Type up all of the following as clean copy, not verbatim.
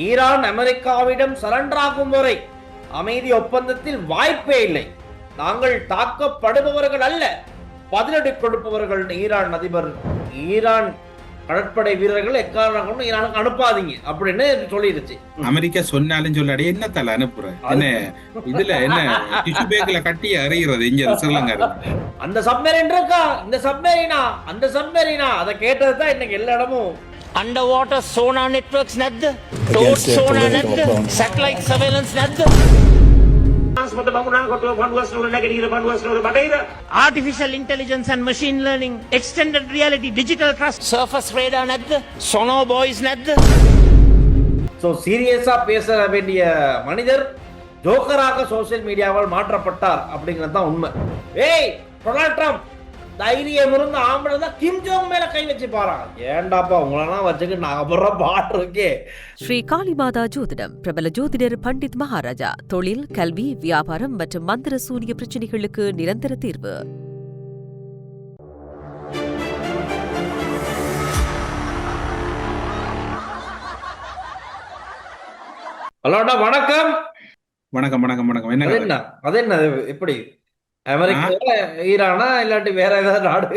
Iran அமெரிக்காவிடம் surrender ஆகும் வரை அமைதி ஒப்பந்தத்தில் வாய்ப்பே இல்லை. நாங்கள் தாக்கப்படுபவர்கள் அல்ல, பதிலடி கொடுப்பவர்கள். ஈரான் அதிபர் ஈரான் கடற்படை வீரர்கள் எக்காரணம் ஈரானுக்கு அனுப்பாதீங்க அப்படின்னு சொல்லிடுச்சு. அமெரிக்கா சொன்னாலும் சொல்லாடி என்ன தலை அனுப்புற என்ன இதுல என்ன டிஷ்யூ பேக்ல கட்டி அறிகிறது இங்க ஸ்ரீலங்கா. அந்த சப்மரீன் இருக்கா, இந்த சப்மரீனா, அந்த சப்மரீனா, அதை கேட்டதுதான் இன்னைக்கு எல்லா இடமும். Underwater sonar networks නැද්ද? Towed sonar නැද්ද? Satellite surveillance නැද්ද? Artificial intelligence and machine learning, extended reality, digital trust, surface radar නැද්ද? Sonar boys නැද්ද? சோ சீரியஸா பேச வேண்டிய மனிதர் ஜோக்கராக சோசியல் மீடியாவால் மாற்றப்பட்டார் அப்படிங்கிறது தான் உண்மை. ஏய் டொனால்ட் ட்ரம்ப் தைரியம் இருந்து ஆம்பளை தான் கிம் ஜோங் மேல கை வச்சு பாறாங்க. ஏண்டாப்பா உங்களெல்லாம் வச்சுக்கிட்டு நாங்க போடுற பாட்டு இருக்கே. ஸ்ரீ காளிமாதா ஜோதிடம் பிரபல ஜோதிடர் பண்டித் மகாராஜா. தொழில், கல்வி, வியாபாரம் மற்றும் மந்திர சூனிய பிரச்சனைகளுக்கு நிரந்தர தீர்வு. ஹலோடா, வணக்கம். வணக்கம் வணக்கம் வணக்கம். என்ன அது என்ன எப்படி அமெரிக்கா ஈரானா இல்லாட்டி வேற ஏதாவது நாடு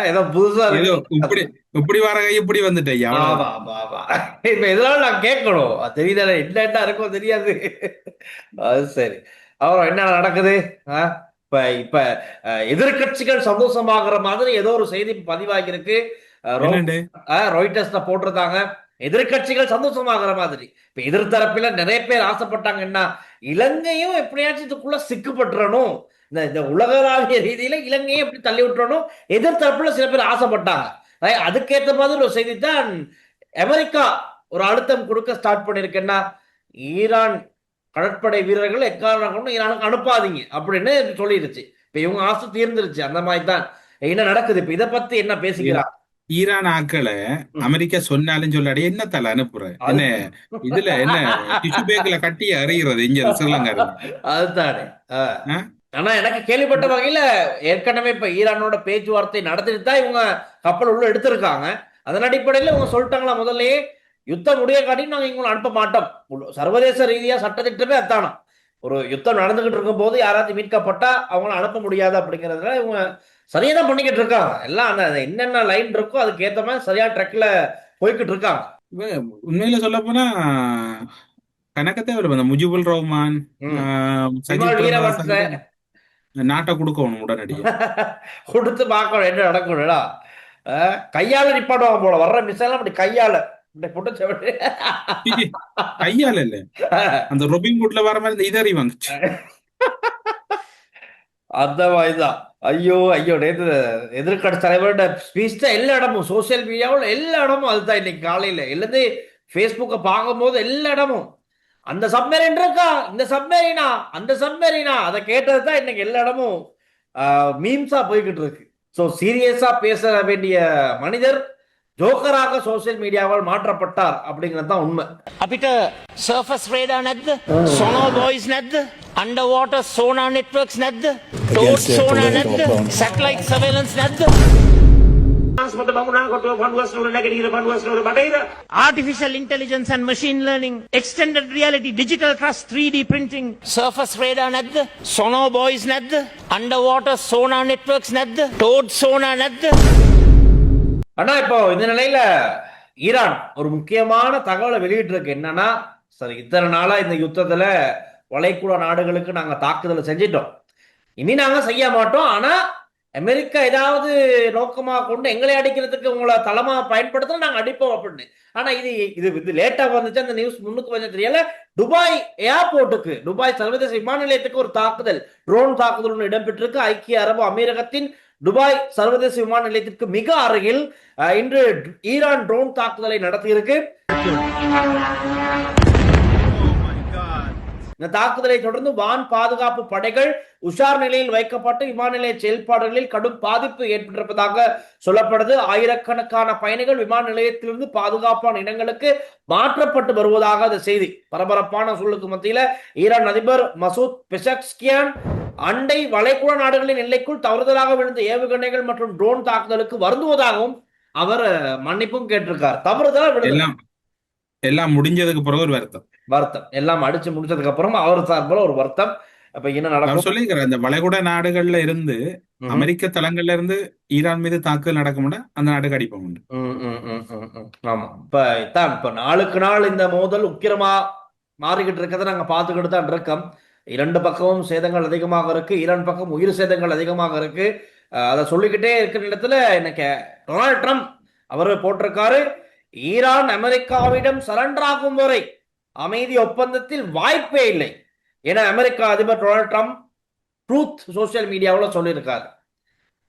ஏதோ புதுசா இப்படி வர இப்படி வந்துட்டேன். இப்ப இதெல்லாம் நான் கேட்கணும், தெரியுதா என்ன இருக்கும் தெரியாது. அது சரி. அப்புறம் என்ன நடக்குது? இப்ப இப்ப எதிர்கட்சிகள் சந்தோஷமாகற மாதிரி ஏதோ ஒரு செய்தி பதிவாகி இருக்கு. ராய்ட்டர்ஸ்ல போட்டிருந்தாங்க எதிர்கட்சிகள் சந்தோஷமாகற மாதிரி. இப்ப எதிர்த்தரப்பில நிறைய பேர் ஆசைப்பட்டாங்க என்ன, இலங்கையும் எப்படியாச்சும் இதுக்குள்ள சிக்கப்பட்டுறணும், இந்த உலகளாவிய ரீதியில இலங்கையும் எப்படி தள்ளி விட்டுறணும் எதிர்த்தரப்புல சில பேர் ஆசைப்பட்டாங்க. அதுக்கேற்ற மாதிரி ஒரு செய்தி தான் அமெரிக்கா ஒரு அழுத்தம் கொடுக்க ஸ்டார்ட் பண்ணிருக்கேன்னா, ஈரான் கடற்படை வீரர்கள் எக்காரணம் ஈரானுக்கு அனுப்பாதீங்க அப்படின்னு சொல்லிடுச்சு. இப்ப இவங்க ஆசை தீர்ந்துருச்சு. அந்த மாதிரி தான் என்ன நடக்குது. இப்ப இதை பத்தி என்ன பேசிக்கிறான்? ஈரான் ஆக்களை அமெரிக்கா சொன்னாலும் சொல்லாடி என்ன தலை அனுப்புற என்ன இதுல என்ன டிஷ்யூ பேக்ல கட்டி அறிகிறது இங்க ஸ்ரீலங்கா. அதுதானே. ஆனா எனக்கு கேள்விப்பட்ட வகையில ஏற்கனவே இப்ப ஈரானோட பேச்சுவார்த்தை நடத்திட்டு தான் இவங்க கப்பல் உள்ள எடுத்திருக்காங்க. அதன் அடிப்படையில இவங்க சொல்லிட்டாங்களா முதல்லயே யுத்தம் முடிய காட்டி நாங்க இவங்களை அனுப்ப மாட்டோம். சர்வதேச ரீதியா சட்டத்திட்டமே அத்தானா, ஒரு யுத்தம் நடந்துகிட்டு இருக்கும் போது யாராவது மீட்கப்பட்டா அவங்கள அனுப்ப முடியாது அப்படிங்கறதுனால இவங்க சரியா தான் பண்ணிக்கிட்டு இருக்காங்க. எல்லாம் அந்த என்னென்ன லைன் இருக்கோ அதுக்கு ஏத்த மாதிரி சரியா ட்ரெக்ல போய்கிட்டு இருக்காங்க. உண்மையில சொல்ல போனா கணக்கத்தே வருது. முஜிபுல் ரஹ்மான், நாட்டை கொடுக்கணும் உடனடியாக கொடுத்து பார்க்கணும் என்ன நடக்கணும்டா. கையால நிப்பாடுவாங்க போல வர்ற மிஸ்ஸெல்லாம் அப்படி கையால கையால இல்ல, அந்த ரொபின் குட்ல வர மாதிரி இதை அறிவாங்க அந்த மாதிரிதான். ஐயோ ஐயோ, நேற்று எதிர்கட்சி தலைவரோட ஸ்பீச் தான் எல்லா இடமும் சோசியல் மீடியாவில் எல்லா இடமும். அதுதான் இன்னைக்கு காலையில எல்லாமே ஃபேஸ்புக்கை பார்க்கும்போது எல்லா இடமும் அந்த சப்மரீன் இருக்கா, இந்த சப்மரீனா, அந்த சப்மரீனா, அதை கேட்டதுதான் இன்னைக்கு எல்லா இடமும் மீம்ஸா போய்கிட்டு இருக்கு. ஸோ சீரியஸா பேச வேண்டிய மனிதர் ஜோக்கராக சோசியல் மீடியாவால் மாற்றப்பட்டார் அப்படிங்கிறது தான் உண்மை. අපිට surface radar නැද්ද? sonar boys නැද්ද? underwater sonar networks නැද්ද? towed sonar නැද්ද? satellite surveillance නැද්ද? Artificial intelligence and machine learning, extended reality, digital trust, 3D printing, surface radar නැද්ද? sonar boys නැද්ද? underwater sonar networks නැද්ද? towed sonar නැද්ද? ஆனா இப்போ இந்த நிலையில ஈரான் ஒரு முக்கியமான தகவலை வெளியிட்டு இருக்கு. என்னன்னா, சரி இத்தனை நாளா இந்த யுத்தத்துல வளைகுடா நாடுகளுக்கு நாங்க தாக்குதலை செஞ்சிட்டோம், இனி நாங்க செய்ய மாட்டோம், ஆனா அமெரிக்கா ஏதாவது நோக்கமா கொண்டு எங்களை அடிக்கிறதுக்கு உங்களை தளமா பயன்படுத்த நாங்க அடிப்போம் அப்படின்னு. ஆனா இது இது இது லேட்டா வந்துச்சு, அந்த நியூஸ் முன்னுக்கு கொஞ்சம் தெரியல. துபாய் ஏர்போர்ட்டுக்கு, துபாய் சர்வதேச விமான நிலையத்துக்கு ஒரு தாக்குதல், ட்ரோன் தாக்குதல் ஒன்று இடம்பெற்றிருக்கு. ஐக்கிய அரபு அமீரகத்தின் துபாய் சர்வதேச விமான நிலையத்திற்கு மிக அருகில் இன்று ஈரான் ட்ரோன் தாக்குதலை நடத்தியிருக்கு. இந்த தாக்குதலை தொடர்ந்து வான் பாதுகாப்பு படைகள் உஷார் நிலையில் வைக்கப்பட்டு விமான நிலைய செயல்பாடுகளில் கடும் பாதிப்பு ஏற்பட்டிருப்பதாக சொல்லப்படுது. ஆயிரக்கணக்கான பயணிகள் விமான நிலையத்திலிருந்து பாதுகாப்பான இடங்களுக்கு மாற்றப்பட்டு வருவதாக அந்த செய்தி. பரபரப்பான சூழலுக்கு மத்தியில ஈரான் அதிபர் மசூத் பெஷக்ஸ்கியான் அண்டை வளைகுடா நாடுகளின் எல்லைக்குள் தவறுதலாக விழுந்த ஏவுகணைகள் மற்றும் ட்ரோன் தாக்குதலுக்கு வருந்துவதாகவும் அவர் மன்னிப்பும் கேட்டிருக்கார். தவறுதலா விழுந்த எல்லாம் எல்லாம் முடிஞ்சதுக்கு பிறகு ஒரு வருத்தம். வருத்தம் எல்லாம் அடிச்சு முடிச்சதுக்கு அப்புறம் அவர் சார்பில் ஒரு வருத்தம். அப்ப என்ன அவர் நடக்கும்? சொல்லியிருக்கிறார், இந்த வளைகுடா நாடுகள்ல இருந்து ம்ஹும். அமெரிக்க தளங்கள்ல இருந்து ஈரான் மீது தாக்குதல் நடக்கும்னா அந்த நாட்டுக்கு அடிப்போம் உண்டு. ஆமா. இப்ப நாளுக்கு நாள் இந்த மோதல் உக்கிரமா மாறிக்கிட்டு இருக்கிறத நாங்க பார்த்துக்கிட்டு தான் இருக்கோம். இரண்டு பக்கமும் சேதங்கள் அதிகமாக இருக்கு. ஈரான் பக்கம் உயிர் சேதங்கள் அதிகமாக இருக்கு. அதை சொல்லிக்கிட்டே இருக்கிற இடத்துல இன்னைக்கு டொனால்ட் ட்ரம்ப் அவர் போட்டிருக்காரு, ஈரான் அமெரிக்காவிடம் சரண்டர் ஆகும் வரை அமைதி ஒப்பந்தத்தில் வாய்ப்பே இல்லை என அமெரிக்க அதிபர் டொனால்ட் ட்ரம்ப் ட்ரூத் சோசியல் மீடியாவில் சொல்லியிருக்காரு.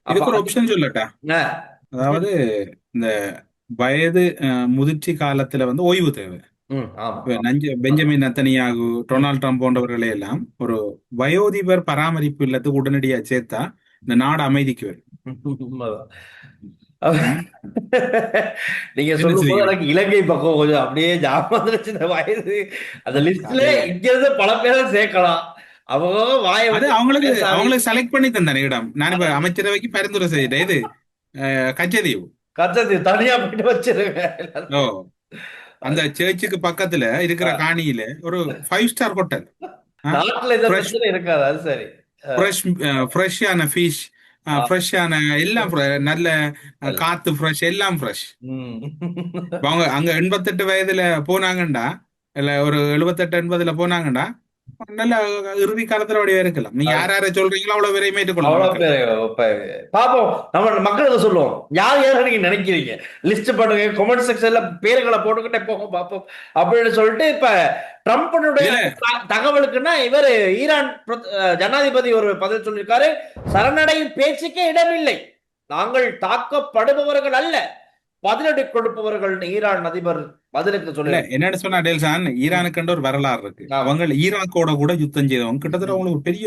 இதுக்கு ஒரு ஆப்ஷன் சொல்லட்டா? அதாவது இந்த வயது முதிர்ச்சி காலத்துல வந்து ஓய்வு தேவை. பெஞ்சமின் நெத்தனியாகு, டொனால்ட் ட்ரம்ப் போன்றவர்களை எல்லாம் ஒரு வயோதிபர் பராமரிப்பு இல்லத்துக்கு உடனடியா சேர்த்தா இந்த நாடு அமைதிக்கு வரும். நீங்க சொல்லும்போது எனக்கு இலங்கை பக்கம் கொஞ்சம் அப்படியே ஜாபம் இந்த வயது அந்த லிஸ்ட்ல இங்க இருந்து பல பேரை சேர்க்கலாம். அவங்க வாய அவங்களுக்கு செலக்ட் பண்ணி தந்தானே இடம். நான் இப்ப அமைச்சரவைக்கு பரிந்துரை செய்யறேன். இது கச்சதீவு தனியா போயிட்டு வச்சிருக்கேன். ஓ, அந்த சர்ச்சுக்கு பக்கத்துல இருக்கிற காணியில ஒரு 5 ஸ்டார் ஹோட்டல். இருக்காது. அது சரி. ஃப்ரெஷ்ஷான ஃபிஷ், ஃப்ரெஷ்ஷான எல்லாம், நல்ல காத்து ஃப்ரெஷ், எல்லாம் ஃப்ரெஷ். அவங்க அங்க 88 வயதுல போனாங்கண்டா, இல்ல ஒரு 78 80ல போனாங்கண்டா, நல்ல இறுதி காலத்துல அப்படியே இருக்கலாம். நீங்க யார சொல்றீங்களோ அவ்வளவு விரைமே பாப்போம். நம்ம மக்களுக்கு சொல்லுவோம், யார் யார நீங்க நினைக்கிறீங்க லிஸ்ட் பண்ணுங்க, கமெண்ட் செக்ஷன்ல பேர்களை போட்டுக்கிட்டே போக பார்ப்போம் அப்படின்னு சொல்லிட்டு இப்ப ட்ரம்ப்னுடைய தகவலுக்குன்னா இவர் ஈரான் ஜனாதிபதி ஒரு பதில் சொல்லியிருக்காரு, சரணடையும் பேச்சுக்கே இடமில்லை, நாங்கள் தாக்கப்படுபவர்கள் அல்ல, பதிலடி கொடுப்பவர்கள் ஈரான் அதிபர் பதிலுக்கு சொல்ல. என்னன்னு சொன்னா டேல்சான், ஈரானுக்கு ஒரு வரலாறு இருக்கு. அவங்க ஈராக்கோட கூட யுத்தம் செய்தவங்க, கிட்டத்தட்ட அவங்களுக்கு பெரிய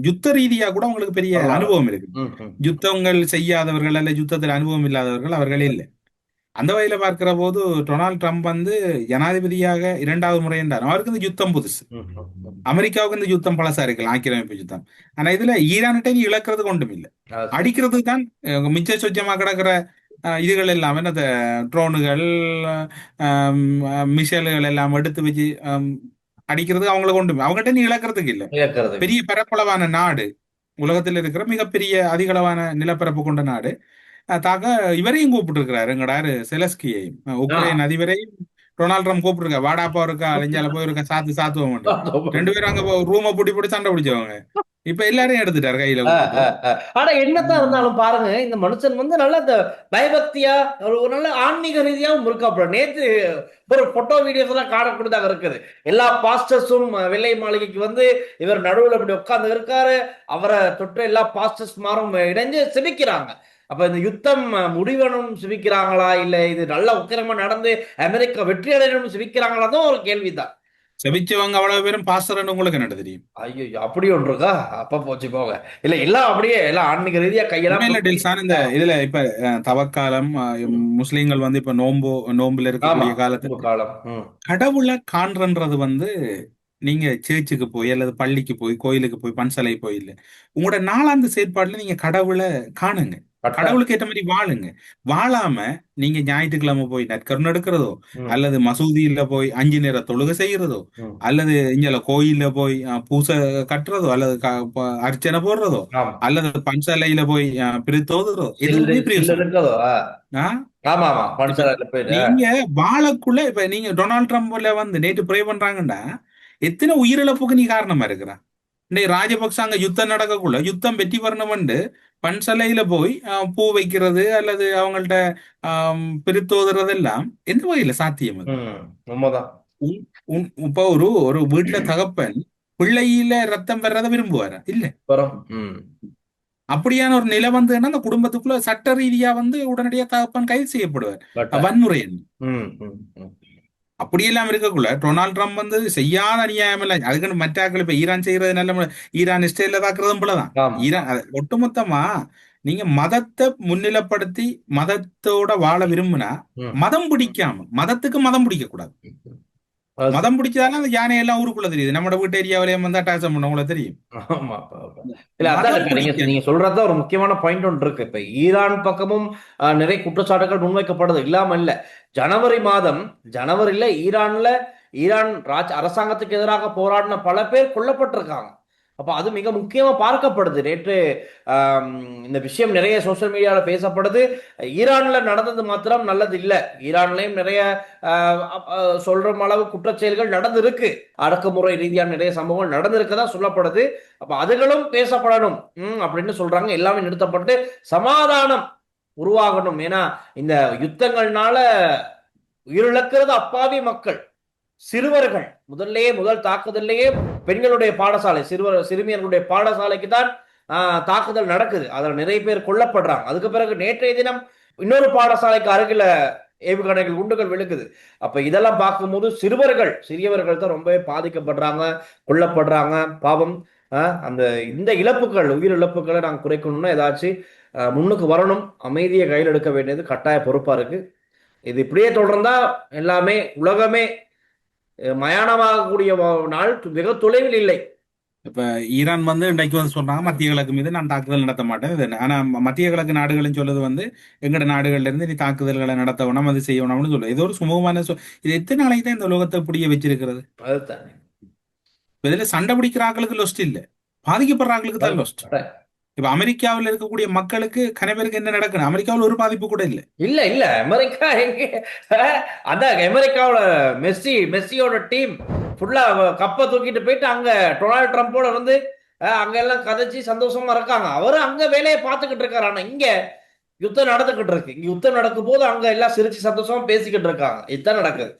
யுத்த ரீதியா கூட அவங்களுக்கு பெரிய அனுபவம் இருக்கு. யுத்தங்கள் செய்யாதவர்கள் அல்ல யுத்தத்தில் அனுபவம் இல்லாதவர்கள் அவர்களே இல்லை. அந்த வகையில பார்க்கிற போது டொனால்ட் ட்ரம்ப் வந்து ஜனாதிபதியாக 2வது முறை என்றார். அவருக்கு இந்த யுத்தம் புதுசு. அமெரிக்காவுக்கு இந்த யுத்தம் பழசா இருக்கலாம், ஆக்கிரமிப்பு யுத்தம். ஆனா இதுல ஈரான்கிட்ட இழக்கிறது கொண்டும் இல்லை, அடிக்கிறது தான் மிச்ச சொச்சமா கிடக்கிற இதுகள் எல்லாம், என்னது ட்ரோனுகள், மிசைல்கள் எல்லாம் எடுத்து வச்சு அடிக்கிறது அவங்களை கொண்டு, அவங்ககிட்ட நீ இழக்கிறதுக்கு இல்லை. பெரிய பரப்பளவான நாடு, உலகத்தில் இருக்கிற மிகப்பெரிய அதிகளவான நிலப்பரப்பு கொண்ட நாடு. தாக்க இவரையும் கூப்பிட்டு இருக்கிறாரு, எங்கடாரு செலஸ்கியையும், உக்ரைன் அதிபரையும் டொனால்ட் ட்ரம்ப் கூப்பிட்டுருக்க, வாடாப்பா இருக்கா அலைஞ்சால போயிருக்க, சாத்துவோம். 2 பேரும் அங்க ரூமை போட்டு சண்டை பிடிச்சவங்க. இப்ப எல்லாரையும் எடுத்துட்டாரு கையில. ஆனா என்னத்தான் இருந்தாலும் பாருங்க, இந்த மனுஷன் வந்து நல்ல இந்த பயபக்தியா ஒரு நல்ல ஆன்மீக ரீதியாவும் இருக்காப்புல. நேற்று ஒரு போட்டோ வீடியோஸ் எல்லாம் காணக்கூடியதாக இருக்குது. எல்லா பாஸ்டர்ஸும் வெள்ளை மாளிகைக்கு வந்து இவர் நடுவில் இப்படி உட்கார்ந்து இருக்காரு, அவரை தொட்டு எல்லா பாஸ்டர்ஸ் மாரும் இணைஞ்சு செபிக்கிறாங்க. அப்ப இந்த யுத்தம் முடிவனும் சிவிக்கிறாங்களா, இல்ல இது நல்ல உக்கிரமா நடந்து அமெரிக்கா வெற்றி அடையணும் சிவிக்கிறாங்களா தான் ஒரு கேள்விதான். செபிச்சவங்க அவ்வளவு பேரும் பாஸ்டர் உங்களுக்கு என்ன தெரியும்? ஐயோ, அப்படி ஒன்று இருக்கா? அப்ப போச்சு போக. இல்ல எல்லாம் அப்படியே எல்லாம் ஆன்மீக ரீதியா கையெல்லாம் இந்த இதுல இப்ப தவக்காலம், முஸ்லீம்கள் வந்து இப்ப நோம்புல இருக்கக்கூடிய காலம் கடவுளை காண்றது வந்து நீங்க சேர்ச்சுக்கு போய் அல்லது பள்ளிக்கு போய் கோயிலுக்கு போய் பன்சலை போய் இல்ல, உங்களோட நாளாந்து செயற்பாடுல நீங்க கடவுளை காணுங்க, கடவுளுக்கு ஏற்ற மாதிரி வாழுங்க. வாழாம நீங்க ஞாயிற்றுக்கிழமை போய் நற்கருணை எடுக்கிறதோ, அல்லது மசூதியில போய் 5 நேர தொழுகை செய்யறதோ, அல்லது இங்க கோயில்ல போய் பூசை கட்டுறதோ, அல்லது அர்ச்சனை போடுறதோ, அல்லது பன்சலையில போய் பிரித்தோதுறதோ, எதுவுமே நீங்க வாழக்குள்ள. இப்ப நீங்க டொனால்ட் ட்ரம்ப்ல வந்து நேற்று ப்ரே பண்றாங்கன்னா எத்தனை உயிரிழப்புக்கு நீ காரணமா இருக்கிற. இன்னைக்கு ராஜபக்ச அங்க யுத்தம் நடக்கக்குள்ள யுத்தம் வெற்றி பெறணும்னு பன்சலையில போய் பூ வைக்கிறது அல்லது அவங்கள்ட்ட பிரித்தோதுறது எல்லாம் எந்த வகையில சாத்தியம்? இப்ப ஒரு வீட்டுல தகப்பன் பிள்ளையில ரத்தம் பெறத விரும்புவாரா? இல்ல. அப்படியான ஒரு நிலை வந்ததுன்னா அந்த குடும்பத்துக்குள்ள சட்ட ரீதியா வந்து உடனடியா தகப்பன் கைது செய்யப்படுவார், வன்முறை. அப்படியெல்லாம் இருக்கக்குள்ள டொனால்ட் ட்ரம்ப் வந்து செய்யாத அநியாயம் இல்லை. அதுக்குன்னு மற்றாக்கள் இப்ப ஈரான் செய்யறது நல்ல, ஈரான் இஸ்ரேல்ல தாக்குறதும் போலதான். ஈரான் ஒட்டுமொத்தமா நீங்க மதத்தை முன்னிலைப்படுத்தி மதத்தோட வாழ விரும்புனா மதம் பிடிக்காம, மதத்துக்கு மதம் பிடிக்க கூடாது. மதம் பிடிச்சதால அந்த யானை எல்லாம் ஊருக்குள்ள தெரியுது. நம்ம வீட்டு ஏரியாவிலேயே வந்து அட்டாச் பண்ண உங்களுக்கு தெரியும். ஆமா. இல்ல அதான் மதம் இப்ப நீங்க சொல்றத ஒரு முக்கியமான பாயிண்ட் ஒன்று இருக்கு. இப்ப ஈரான் பக்கமும் நிறைய குற்றச்சாட்டுகள் முன்வைக்கப்படுது இல்லாம இல்ல. ஜனவரி மாதம் ஜனவரியில ஈரான் அரசாங்கத்துக்கு எதிராக போராடின பல பேர் கொல்லப்பட்டிருக்காங்க. அப்ப அது மிக முக்கியமா பார்க்கப்படுது. நேற்று இந்த விஷயம் நிறைய சோசியல் மீடியாவில் பேசப்படுது. ஈரான்ல நடந்தது மாத்திரம் நல்லது இல்ல, ஈரான்லயும் நிறைய சொல்ற அளவு குற்றச்செயல்கள் நடந்திருக்கு, அடக்குமுறை ரீதியான நிறைய சம்பவங்கள் நடந்திருக்கதா சொல்லப்படுது. அப்ப அதுகளும் பேசப்படணும் அப்படின்னு சொல்றாங்க. எல்லாமே நிறுத்தப்பட்டு சமாதானம் உருவாகணும். ஏன்னா இந்த யுத்தங்கள்னால உயிரிழக்கிறது அப்பாவி மக்கள், சிறுவர்கள். முதல் தாக்குதல்லையே பெண்களுடைய பாடசாலை, சிறுமியர்களுடைய பாடசாலைக்கு தான் தாக்குதல் நடக்குது. அதில் நிறைய பேர் கொல்லப்படுறாங்க. அதுக்கு பிறகு நேற்றைய தினம் இன்னொரு பாடசாலைக்கு அருகில ஏவுகணைகள் குண்டுகள் விழுக்குது. அப்ப இதெல்லாம் பார்க்கும்போது சிறியவர்கள் தான் ரொம்பவே பாதிக்கப்படுறாங்க, கொல்லப்படுறாங்க. பாவம். அந்த இந்த உயிர் இழப்புகளை நாங்கள் குறைக்கணும்னா ஏதாச்சும் முன்னுக்கு வரணும். அமைதியை கையில் எடுக்க வேண்டியது கட்டாய பொறுப்பா இருக்கு. இது இப்படியே தொடர்ந்தா எல்லாமே உலகமே மயானமாகக்கூடிய நாள் மிக தொலைவில் இல்லை. இப்ப ஈரான் வந்து இன்றைக்கு வந்து சொல்றாங்க மத்திய கிழக்கு மீது நான் தாக்குதல் நடத்த மாட்டேன். ஆனா மத்திய கிழக்கு நாடுகளும் சொல்றது வந்து எங்கட நாடுகள்ல இருந்து நீ தாக்குதல்களை நடத்த வேணாம், அது செய்ய வேணாம்னு சொல்லு. ஏதோ ஒரு சுமூகமான இது எத்தனை நாளைக்கு தான் இந்த உலகத்தை புரிய வச்சிருக்கிறது? அதுதான் இதுல சண்டை பிடிக்கிற ஆக்களுக்கு லொஸ்ட் இல்ல, பாதிக்கப்படுற ஆக்களுக்கு தான் லொஸ்ட். இப்ப அமெரிக்காவில் இருக்கக்கூடிய மக்களுக்கு கனவேருக்கு என்ன நடக்குது? அமெரிக்காவில் ஒரு பாதிப்பு கூட இல்ல. இல்ல அமெரிக்கா எங்க அதான் அமெரிக்காவோட மெஸ்ஸியோட டீம் ஃபுல்லா கப்பை தூக்கிட்டு போயிட்டு அங்க டொனால்டு ட்ரம்போட வந்து அங்க எல்லாம் கதைச்சு சந்தோஷமா இருக்காங்க. அவரு அங்க வேலையை பார்த்துக்கிட்டு இருக்காரு. ஆனா இங்க யுத்தம் நடந்துகிட்டு இருக்கு. இங்க யுத்தம் நடக்கும் போது அங்க எல்லாம் சிரிச்சு சந்தோஷமா பேசிக்கிட்டு இருக்காங்க. இதுதான் நடக்குது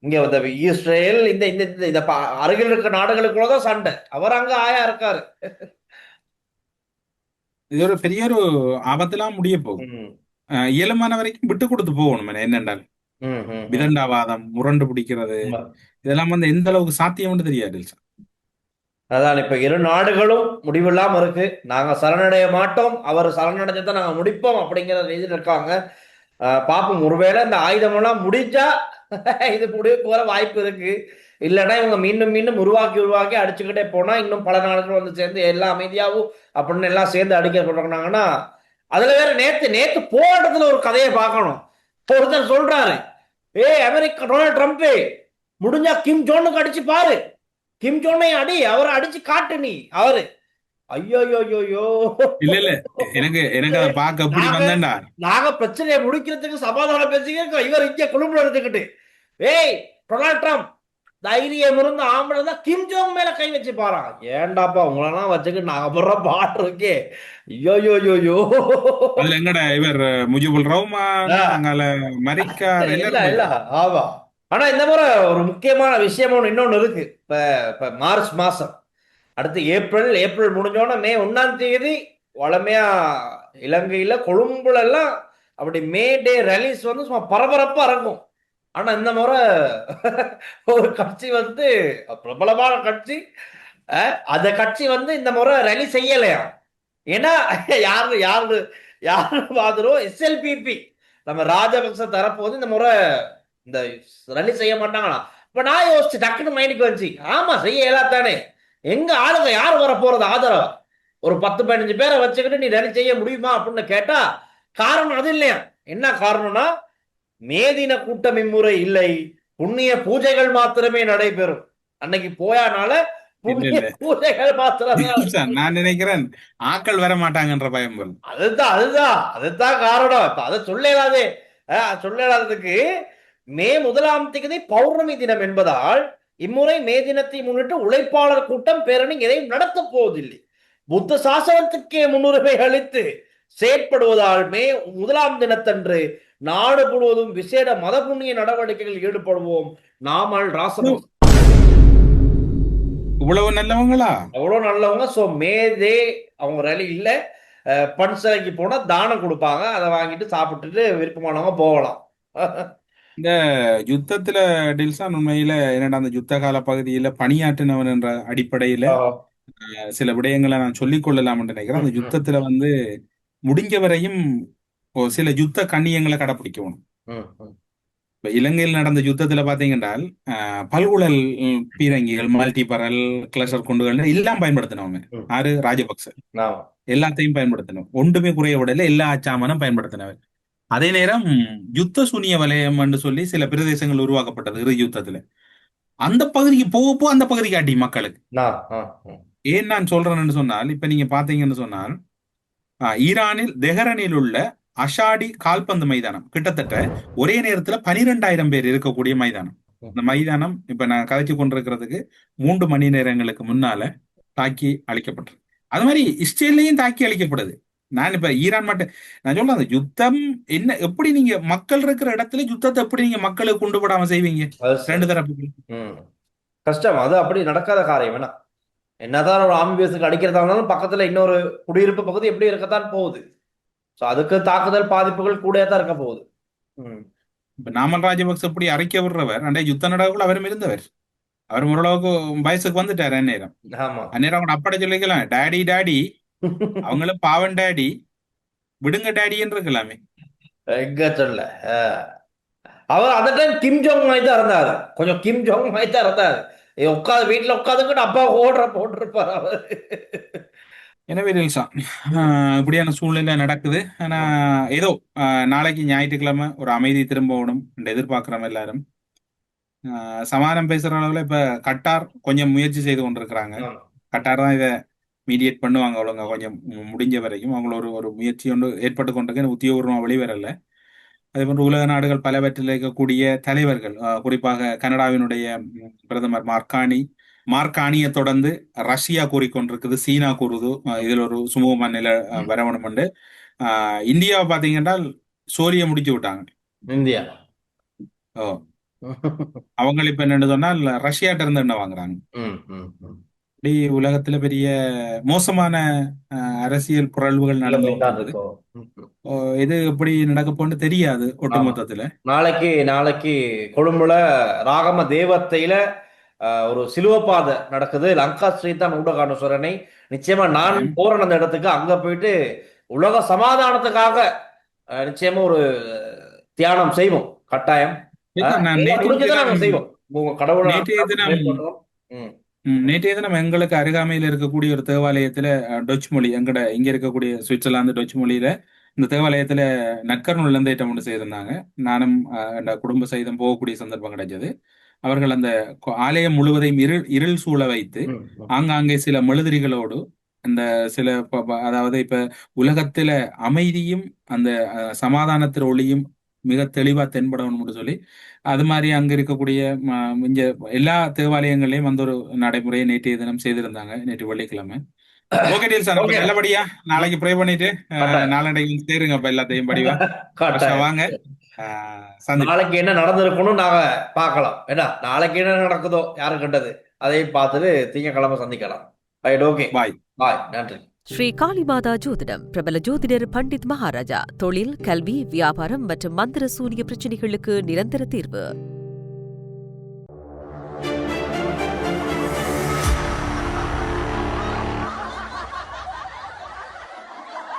இங்க. இஸ்ரேல் இந்த அருகில் இருக்க நாடுகளுக்குள்ளதான் சண்டை. அவர் அங்க ஆயா இருக்காரு. இது ஒரு பெரிய ஒரு ஆபத்தெல்லாம் முடிய போகும். இயலுமான வரைக்கும் விட்டு கொடுத்து போகணும். என்னென்றால் விதண்டாவாதம், முரண்டு பிடிக்கிறது, இதெல்லாம் வந்து எந்த அளவுக்கு சாத்தியம்னு தெரியாது. அதான் இப்ப இரு நாடுகளும் முடிவில்லாம இருக்கு. நாங்க சரணடைய மாட்டோம், அவர் சரணடைஞ்சதை நாங்க முடிப்போம் அப்படிங்கிற ரீதியில் இருக்காங்க. பாப்போம், ஒருவேளை இந்த ஆயுதம் எல்லாம் முடிஞ்சா இது முடிவுக்கு வர வாய்ப்பு இருக்கு. இல்லைன்னா இவங்க மீண்டும் உருவாக்கி அடிச்சுக்கிட்டே போனா இன்னும் பல நாடுகள் வந்து சேர்ந்து எல்லாம் அமைதியாவும் அப்படின்னு எல்லாம் சேர்ந்து அடிக்க சொல்றாங்கன்னா, அதுல வேற நேத்து போராட்டத்துல ஒரு கதையை பார்க்கணும். ஒருத்தர் சொல்றாரு, அமெரிக்கா டொனால்டு ட்ரம்ப் முடிஞ்சா கிம் ஜோனுக்கு அடிச்சு பாரு, கிம் ஜோனை அடி, அவரை அடிச்சு காட்டு நீ. அவரு ஐயோ இல்ல எனக்கு அதை பார்க்க அப்படி வந்தேன்டா. நாங்க பிரச்சனையை முடிக்கிறதுக்கு சமாதானம் பேசிக்கிறோம், இவர் இங்க குழும்புல எடுத்துக்கிட்டு டொனால்டு ட்ரம்ப் தைரியம் இருந்து ஆம்பளை தான் கிம் ஜோங் மேல கை வச்சு பாரா. ஏண்டாப்பா உங்களெல்லாம் வச்சுக்கிட்டு நாங்க போடுற பாட்டு இருக்கே. ஐயோ எங்கடா இவர் முஜிபுல் ரஹ்மான் அமெரிக்கா இல்ல. ஆமா, ஆனா இந்த முறை ஒரு முக்கியமான விஷயம் இன்னொன்னு இருக்கு. இப்ப மார்ச் மாசம் அடுத்து ஏப்ரல் முடிஞ்சோன்னா மே 1ஆம் தேதி வளமையா இலங்கையில கொழும்புல எல்லாம் அப்படி மே டே ரேலிஸ் வந்து சும்மா பரபரப்பா இருக்கும். ஆனா இந்த முறை ஒரு கட்சி வந்து பிரபலமான கட்சி, அந்த கட்சி வந்து இந்த முறை ரேலி செய்யலையா. ஏன்னா யாரு பாத்துரும் SLPP நம்ம ராஜபக்ச தரப்பு வந்து இந்த முறை இந்த ரேலி செய்ய மாட்டாங்களா. இப்ப நான் யோசிச்சு டக்குனு மைண்டுக்கு வந்துச்சு, ஆமா செய்ய இயலாதானே, எங்க ஆளுங்க யாரு வர போறது ஆதரவா, ஒரு 10-15 பேரை வச்சுக்கிட்டு நீ ரேலி செய்ய முடியுமா அப்படின்னு கேட்டா காரணம் அது இல்லையா. என்ன காரணம்னா, மேதின கூட்டம் இம்முறை இல்லை, புண்ணிய பூஜைகள் மாத்திரமே நடைபெறும். அன்னைக்கு போயானால பூஜைகள் மாத்திரமே. நான் நினைக்கிறேன் ஆக்கள் வர மாட்டாங்கன்ற பயம். அதுதான் காரணம். இப்ப அதை சொல்லலாததுக்கு மே 1ஆம் தேதி பௌர்ணமி தினம் என்பதால் இம்முறை மே தினத்தை முன்னிட்டு உழைப்பாளர் கூட்டம் பேரணி எதையும் நடத்த போவதில்லை. புத்த சாசனத்துக்கே முன்னுரிமை அளித்து செயற்படுவதால் மே 1ஆம் தினத்தன்று நாடு முழுவதும் விசேட மத புண்ணிய நடவடிக்கைகளில் ஈடுபடுவோம். நாமல் ராசபக்ச இவ்வளவு நல்லவங்களா? அவ்வளவு நல்லவங்க. சோ மேதே அவங்க ரேலி இல்ல, பன்சலைக்கு போனா தானம் கொடுப்பாங்க, அதை வாங்கிட்டு சாப்பிட்டுட்டு விருப்பமானவங்க போகலாம். இந்த யுத்தத்துல டில்சான் உண்மையில என்னடா அந்த யுத்த கால பகுதியில பணியாற்றினவன் என்ற அடிப்படையில சில விடயங்களை நான் சொல்லிக் கொள்ளலாம் நினைக்கிறேன். அந்த யுத்தத்துல வந்து முடிஞ்ச வரையும் சில யுத்த கண்ணியங்களை கடைபிடிக்கணும். இப்ப இலங்கையில் நடந்த யுத்தத்துல பாத்தீங்கன்றால் பல்குழல் பீரங்கிகள், மல்டிபரல், கிளஸ்டர் குண்டுகள் எல்லாம் பயன்படுத்தினவங்க. ஆறு ராஜபக்ச எல்லாத்தையும் பயன்படுத்தணும், ஒன்றுமே குறைய விடல, எல்லா ஆச்சாமனும் பயன்படுத்தினவர். அதே நேரம் யுத்த சூனிய வலயம் என்று சொல்லி சில பிரதேசங்கள் உருவாக்கப்பட்டது இறுதி யுத்தத்துல. அந்த பகுதிக்கு போகப்போ அந்த பகுதி காட்டி மக்களுக்கு. ஏன் நான் சொல்றேன்னு சொன்னால், இப்ப நீங்க பாத்தீங்கன்னு சொன்னால் ஈரானில் தெஹரனில் உள்ள அஷாடி கால்பந்து மைதானம் கிட்டத்தட்ட ஒரே நேரத்துல 12,000 பேர் இருக்கக்கூடிய மைதானம். இந்த மைதானம் இப்ப நான் கதைச்சு கொண்டிருக்கிறதுக்கு 3 மணி நேரங்களுக்கு முன்னால தாக்கி அழிக்கப்பட்டது. அது மாதிரி இஸ்ரேல்லையும் தாக்கி அழிக்கப்படுது. நான் இப்ப ஈரான் மட்டும் நான் சொல்றேன், அந்த யுத்தம் என்ன, எப்படி நீங்க மக்கள் இருக்கிற இடத்துல யுத்தத்தை எப்படி நீங்க மக்களுக்கு கொண்டு போடாம செய்வீங்க? ரெண்டு தரப்பு கஷ்டம். அது அப்படி நடக்காத காரியம். வேணா என்னதான் ஒரு ஆமி பேசுக்கு அடிக்கிறதா இருந்தாலும் பக்கத்துல இன்னொரு குடியிருப்பு பகுதி எப்படி இருக்கத்தான் போகுது. அதுக்கு தாக்குதல் பாதிப்புகள் கூட தான் இருக்க போகுது. இப்ப நாமல் ராஜபக்ச எப்படி அரைக்க விடுறவர், அண்டே யுத்த நடவுகள் அவரும் இருந்தவர். அவர் ஓரளவுக்கு வயசுக்கு வந்துட்டாரு. அந்நேரம் அவங்க அப்பட சொல்லிக்கலாம், டாடி டாடி, அவங்களும் பாவன் டாடி, விடுங்க டாடின்னு இருக்கலாமே. எங்க சொல்ல அவர் அந்த டைம் கிம் ஜோங் மாதிரி தான் இருந்தாரு. கொஞ்சம் கிம் ஜோங் மாதிரி தான் இருந்தாரு. உட்காந்து வீட்டுல உட்காந்துக்கிட்டு அப்பா போட்டிருப்பாரு அவர். எனவே இப்படியான சூழ்நிலை நடக்குது. ஆனா ஏதோ நாளைக்கு ஞாயிற்றுக்கிழமை ஒரு அமைதி திரும்பணும் எதிர்பார்க்கிறோம் எல்லாரும். சமாதானம் பேசுற அளவுல இப்ப கட்டார் கொஞ்சம் முயற்சி செய்து கொண்டிருக்கிறாங்க. கட்டார் தான் இதை மீடியேட் பண்ணுவாங்க ஒழுங்கா கொஞ்சம் முடிஞ்ச வரைக்கும். அவங்கள ஒரு முயற்சி ஒன்று ஏற்பட்டு கொண்டிருக்கு, உத்தியோகபூர்வம் வெளிவரல. அதே போன்று உலக நாடுகள் பலவற்றில் இருக்கக்கூடிய தலைவர்கள், குறிப்பாக கனடாவினுடைய பிரதமர் மார்கானியை தொடர்ந்து ரஷ்யா கூறிக்கொண்டிருக்குது, சீனா கூறுது இதில் ஒரு சுமூகமான நிலை வரவணும் என்று. இந்தியாவை பாத்தீங்கன்னா சோழியை முடிச்சு விட்டாங்க. இந்தியா அவங்க இப்ப என்னன்னு சொன்னால் ரஷ்யாட்ட இருந்து என்ன வாங்குறாங்க. இப்படி உலகத்துல பெரிய மோசமான அரசியல் புரள்வுகள் நடந்து இது எப்படி நடக்க போன்னு தெரியாது ஒட்டுமொத்தத்துல. நாளைக்கு கொழும்புல ராகம தேவத்தையில ஒரு சிலுவப்பாதை நடக்குது. லங்கா ஸ்ரீ தான் ஊடகானுஸ்வரனை நிச்சயமா நான் போறேன் அந்த இடத்துக்கு. அங்க போயிட்டு உலக சமாதானத்துக்காக நிச்சயமா ஒரு தியானம் செய்வோம். கட்டாயம் செய்வோம். நேற்றைய தினம் எங்களுக்கு அருகாமையில் இருக்கக்கூடிய ஒரு தேவாலயத்துல டொச் மொழி, இங்க இருக்கக்கூடிய சுவிட்சர்லாந்து டொச் மொழியில இந்த தேவாலயத்துல நக்கர்னூல்ல இருந்து ஏற்றம் கொண்டு செய்திருந்தாங்க. நானும் குடும்ப சகிதம் போகக்கூடிய சந்தர்ப்பம் கிடைச்சது. அவர்கள் அந்த ஆலயம் முழுவதையும் இருள் சூழ வைத்து ஆங்காங்கே சில மெழுதிரிகளோடு அந்த சில அதாவது இப்ப உலகத்துல அமைதியும் அந்த சமாதானத்தின் ஒளியும் மிக தெளிவா தென்படணும்னு சொல்லி அது மாதிரி அங்க இருக்கக்கூடிய இங்க எல்லா தேவாலயங்களையும் வந்து ஒரு நடைமுறையை நேற்றைய தினம் செய்திருந்தாங்க, நேற்று வெள்ளிக்கிழமை. ஓகே டீல் சார், நல்லபடியா நாளைக்கு ப்ரே பண்ணிட்டு நாளைக்கு சேருங்க அப்ப எல்லாத்தையும் படிவா வாங்க. நாளைக்கு என்ன நடந்திருக்கணும் நாங்க பார்க்கலாம். ஏன்னா நாளைக்கு என்ன நடக்குதோ யாரு கண்டது அதையும் பார்த்துட்டு திங்கக்கிழமை சந்திக்கலாம். ஓகே, பாய் பாய், நன்றி. ஸ்ரீ காளிமாதா ஜோதிடம் பிரபல ஜோதிடர் பண்டித் மகாராஜா. தொழில், கல்வி, வியாபாரம் மற்றும் மந்திர சூனிய பிரச்சனைகளுக்கு நிரந்தர தீர்வு.